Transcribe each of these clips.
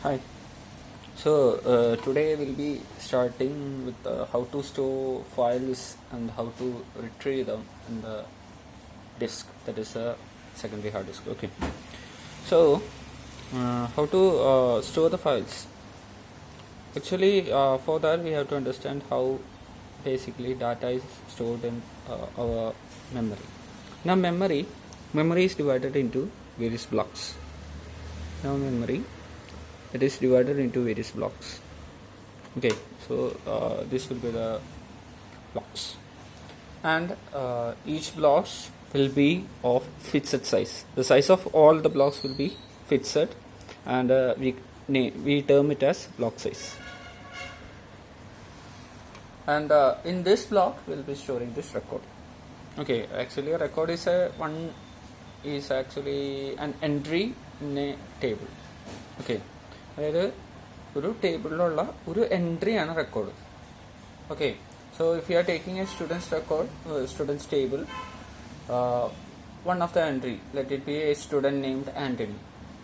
Hi. So today we'll be starting with how to store files and how to retrieve them in the disk, that is a secondary hard disk. Okay. So how to store the files? Actually, for that we have to understand how basically data is stored in our memory. Now memory is divided into various blocks. Now memory, it is divided into various blocks. Okay, so this will be the blocks, and each blocks will be of fixed size. The size of all the blocks will be fixed, and we term it as block size. And in this block we'll be storing this record. Okay, actually a record is actually an entry in a table. Okay, അതായത് ഒരു ടേബിളിലുള്ള ഒരു എൻട്രിയാണ് record. Okay, so if you are taking a students record, students table, one of the entry, let it be a student named Anthony,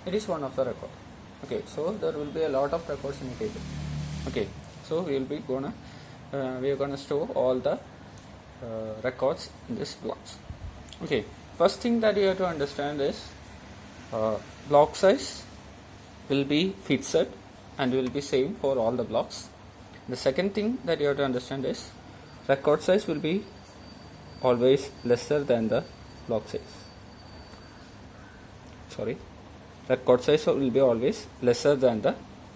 it is one of the record. Okay, so there will be a lot of records in a table. Okay, so we are gonna store all the records in this blocks. Okay, first thing that you have to understand is block size will be fixed and will be same for all the blocks. The second thing that you have to understand is record size will be always lesser than the block size. Record size will be always lesser than the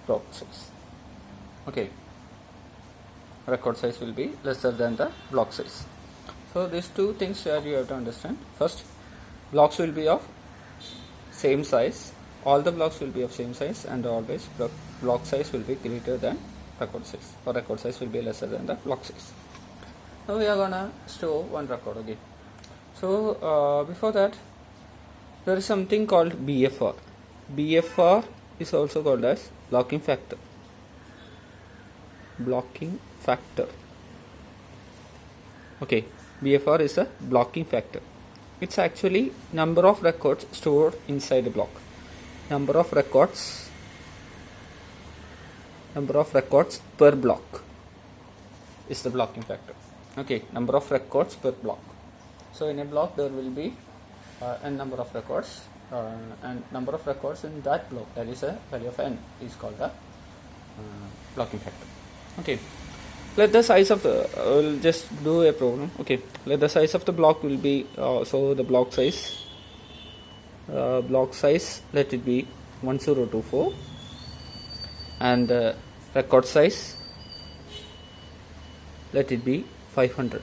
block size. Okay, record size will be lesser than the block size. So these two things that you have to understand. First, blocks will be of same size. All the blocks will be of same size, and always block size will be greater than record size, or record size will be lesser than the block size. Now we are gonna store one record again. So before that, there is something called BFR. BFR is also called as blocking factor. Blocking factor. Okay, BFR is a blocking factor. It's actually number of records stored inside a block. Number of records per block is the blocking factor. Okay, number of records per block. So in a block there will be n number of records, and number of records in that block, that is a value of n, is called the blocking factor. Okay, let the size of the we'll just do a problem. Okay, let the size of the block will be so the block size, let it be 1024, and record size let it be 500.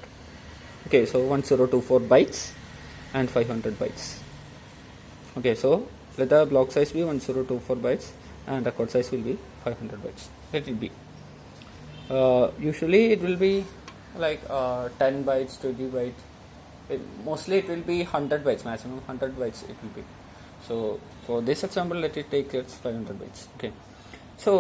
Okay, so 1024 bytes and 500 bytes. Okay, so let the block size be 1024 bytes and record size will be 500 bytes. Let it be usually it will be like 10 bytes, 20 bytes. Mostly it will be 100 bytes, maximum 100 bytes it will be. So for this example, let it take its 500 bytes. Okay, so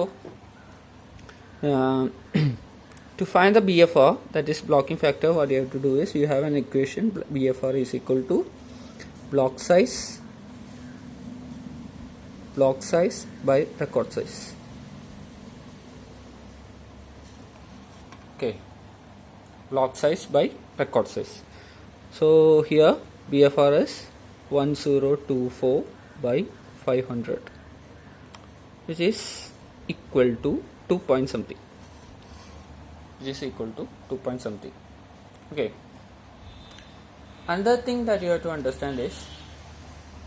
to find the BFR, that is blocking factor, what you have to do is you have an equation. BFR is equal to block size by record size. Okay, block size by record size. So here BFR is 1024 by 500, which is equal to 2 point something. Okay, another thing that you have to understand is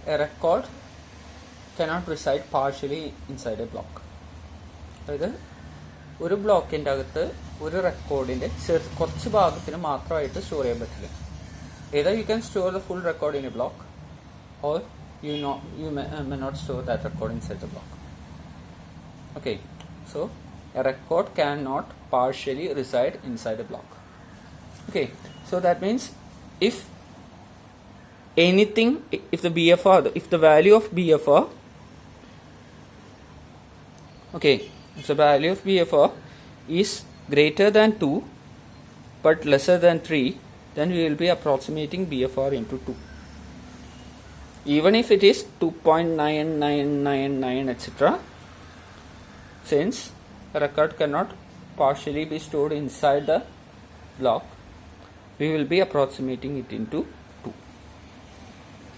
a record cannot reside partially inside a block. അതായത് ഒരു ബ്ലോക്കിൻ്റെ അകത്ത് ഒരു റെക്കോർഡിൻ്റെ കുറച്ച് ഭാഗത്തിന് മാത്രമായിട്ട് store ചെയ്യാൻ പറ്റില്ല. Either you can store the full record in a block, or you may not store that record inside the block. Okay, so a record cannot partially reside inside a block. Okay, so that means if the value of BFR, okay, if the value of BFR is greater than 2 but lesser than 3, then we will be approximating BFR into 2. Even if it is 2.9999 etc., since a record cannot partially be stored inside the block, we will be approximating it into 2.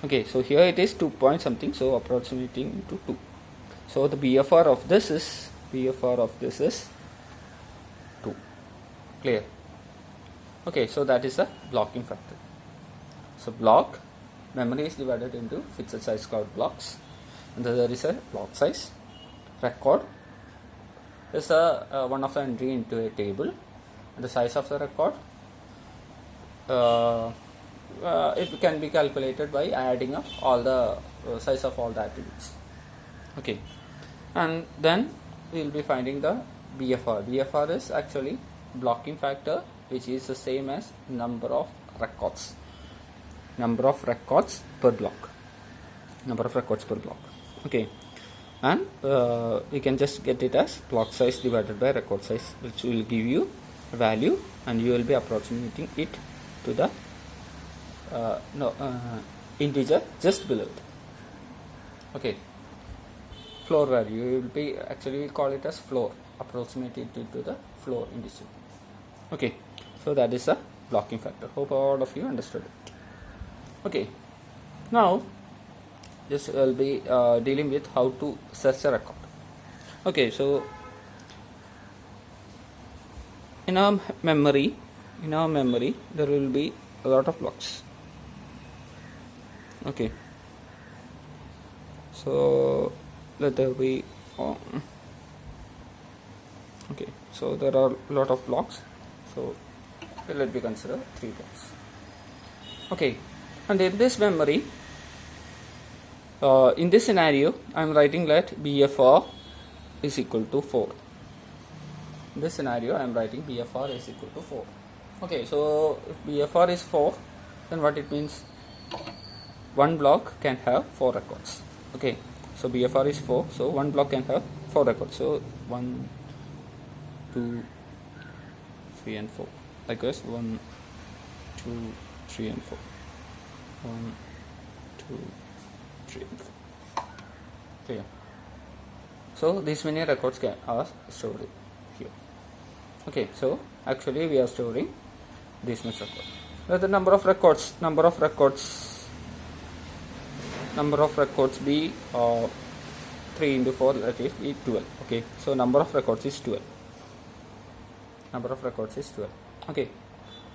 Okay, so here it is 2 point something, so approximating into 2. So the BFR of this is 2. Clear? Okay, so that is the blocking factor. So block, memory is divided into fixed size cloud blocks, and there is a block size. Record is one of the entry into a table, and the size of the record it can be calculated by adding up all the size of all the attributes. Okay, and then we will be finding the BFR. BFR is actually blocking factor, which is the same as number of records per block. Okay, and we can just get it as block size divided by record size, which will give you a value, and you will be approximating it to the integer just below it. Okay, floor value, you will be actually we call it as floor, approximate it to the floor integer. Okay, so that is the blocking factor. Hope all of you understood it. Okay, now this will be dealing with how to search a record. Okay, so in our memory there will be a lot of blocks. Okay, so let there be okay, so there are a lot of blocks, so let me consider 3 blocks. Okay, and in this memory, in this scenario I am writing that BFR is equal to 4. In this scenario I am writing BFR is equal to 4. Okay, so if BFR is 4, then what it means? One block can have 4 records. Okay, so BFR is 4, so one block can have 4 records. So 1, 2, 3 and 4. Likewise 1, 2, 3 and 4. 1, 2, 3 and 4. Clear? So these many records are stored here. Okay, so actually we are storing this much record. Now the number of records be 3 into 4, that is be 12. Okay, so number of records is 12. Okay,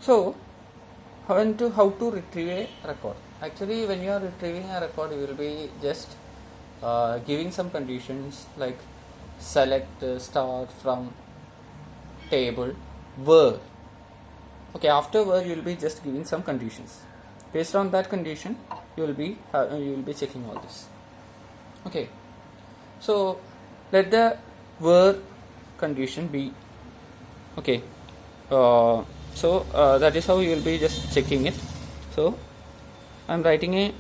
so how to retrieve a record? Actually, when you are retrieving a record, you will be just giving some conditions like select start from table where. Okay, after where you will be just giving some conditions. Based on that condition, you will be checking all this. Okay, so let the where condition be. Okay, so that is how you will be just checking it. So I am writing a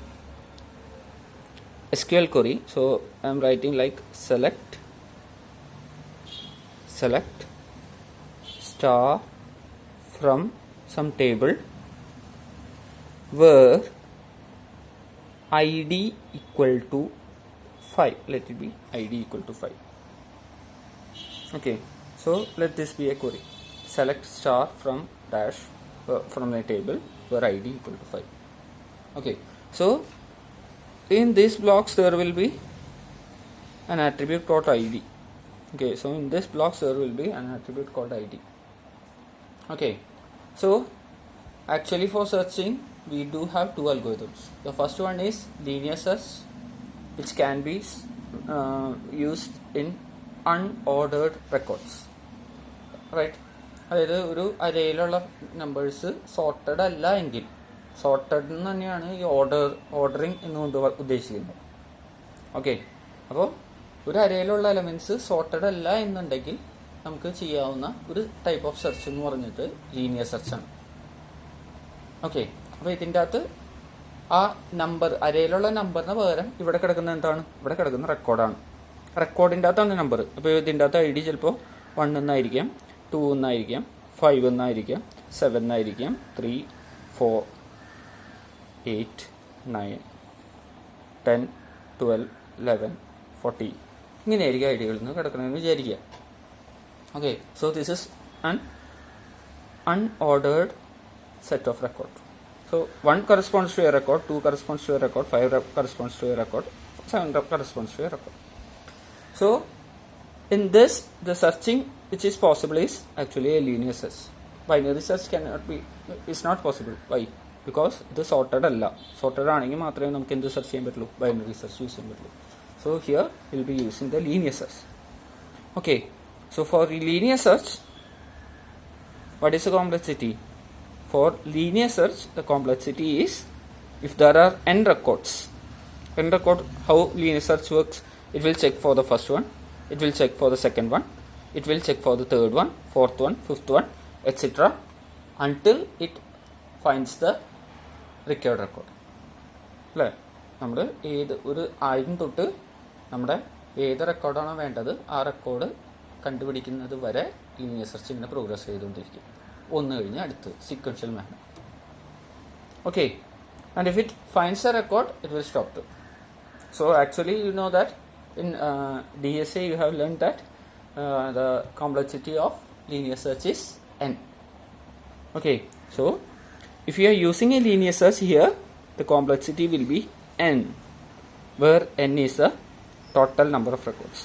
SQL query. So I am writing like select star from some table where id equal to 5. Let it be id equal to 5. Okay, so let this be a query. Select star from dash from the table where id equal to 5. Okay, so in these blocks there will be an attribute called id. Okay, so in this blocks there will be an attribute called id. Okay, so actually for searching we do have 2 algorithms. The first one is linear search, which can be used in unordered records, right? അതായത് ഒരു അരയിലുള്ള numbers sorted അല്ല എങ്കിൽ, sorted എന്ന് തന്നെയാണ് ഈ ordering എന്നുകൊണ്ട് ഉദ്ദേശിക്കുന്നത്. Okay, അപ്പോൾ ഒരു അരയിലുള്ള എലമെൻറ്റ്സ് സോർട്ടഡ് അല്ല എന്നുണ്ടെങ്കിൽ നമുക്ക് ചെയ്യാവുന്ന ഒരു ടൈപ്പ് ഓഫ് സെർച്ച് എന്ന് പറഞ്ഞിട്ട് ലീനിയർ സെർച്ചാണ്. ഓക്കെ, അപ്പോൾ ഇതിൻ്റെ അകത്ത് ആ നമ്പർ അരയിലുള്ള നമ്പറിന് പകരം ഇവിടെ കിടക്കുന്ന എന്താണ്? ഇവിടെ കിടക്കുന്ന റെക്കോർഡാണ്. റെക്കോർഡിൻ്റെ അകത്താണ് നമ്പർ. അപ്പോൾ ഇതിൻ്റെ അകത്ത് ഐ ഡി ചിലപ്പോൾ 1 എന്നായിരിക്കാം, 2 എന്നായിരിക്കാം, 5 എന്നായിരിക്കാം, 7 എന്നായിരിക്കാം, 3, 4, 8, 9, 10, 12, 11, 14 ഇങ്ങനെയായിരിക്കും ഐഡികളിൽ നിന്ന് കിടക്കണമെന്ന് വിചാരിക്കുക. Okay, so this is an unordered set of record. So 1 corresponds to a record, 2 corresponds to a record, 5 corresponds to a record, 7 corresponds to a record. So in this, the searching which is possible is actually a linear search. Binary search is not possible. Why? Because ഇത് sorted അല്ല. sorted ആണെങ്കിൽ മാത്രമേ നമുക്ക് എന്ത് search ചെയ്യാൻ പറ്റുള്ളൂ, binary search use ചെയ്യാൻ പറ്റുള്ളൂ. So here we'll be using the linear search. Okay, so for linear search, what is the complexity? For linear search, the complexity is if there are n records. N record, how linear search works? It will check for the first one, it will check for the second one, it will check for the third one, fourth one, fifth one, etc. until it finds the required record. അല്ലേ, നമ്മൾ ഏത് ഒരു ആദ്യം തൊട്ട് നമ്മുടെ ഏത് റെക്കോർഡാണോ വേണ്ടത് ആ റെക്കോർഡ് കണ്ടുപിടിക്കുന്നത് വരെ ലീനിയർ സെർച്ച് ഇങ്ങനെ പ്രോഗ്രസ് ചെയ്തുകൊണ്ടിരിക്കും, ഒന്ന് കഴിഞ്ഞ് അടുത്ത് sequential manner. Okay, and if it finds a record it will stop to. So actually you know that in DSA you have learned that the complexity of linear search is n. Okay, so if you are using a linear search here, the complexity will be n, where n is the total number of records.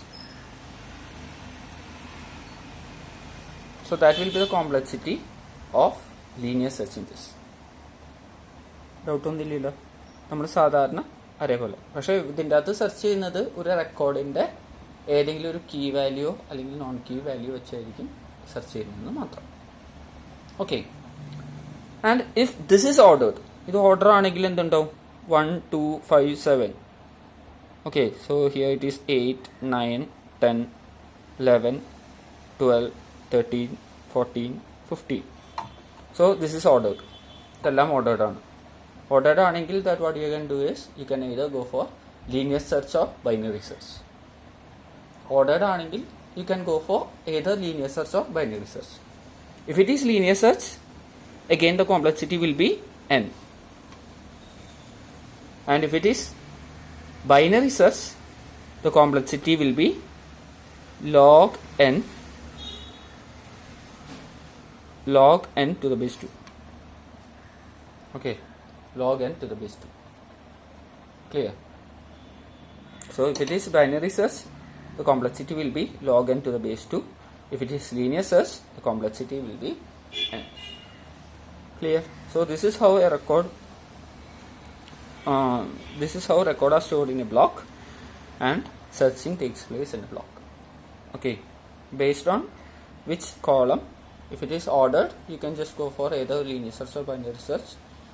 So that will be the complexity of linear search in this. Doubt ഒന്നുമില്ലല്ലോ, നമ്മൾ സാധാരണ അതേപോലെ. പക്ഷേ ഇതിൻ്റെ അകത്ത് search ചെയ്യുന്നത് ഒരു റെക്കോർഡിൻ്റെ ഏതെങ്കിലും ഒരു കീ വാല്യൂ അല്ലെങ്കിൽ നോൺ കീ വാല്യൂ വെച്ചായിരിക്കും സെർച്ച് ചെയ്യുന്നതെന്ന് മാത്രം. Okay, and if this is ordered, ഇത് ഓർഡർ ആണെങ്കിൽ എന്തുണ്ടാവും? 1 2 5 7. Okay, so here it is 8 9 10 11 12 13 14 15. So this is ordered. ഇതെല്ലാം ഓർഡേർഡ് ആണ്. ഓർഡേർഡ് ആണെങ്കിൽ that what you can do is you can either go for linear search or binary search. Ordered ആണെങ്കിൽ you can go for either linear search or binary search. If it is linear search, again the complexity will be n. And if it is binary search, the complexity will be log n to the base 2. Okay, log n to the base 2. Clear? So if it is binary search, the complexity will be log n to the base 2. If it is linear search, the complexity will be n. Clear? So this is how a record are stored in a block and searching takes place in a block. Okay, based on which column, if it is ordered, you can just go for either linear search or binary search.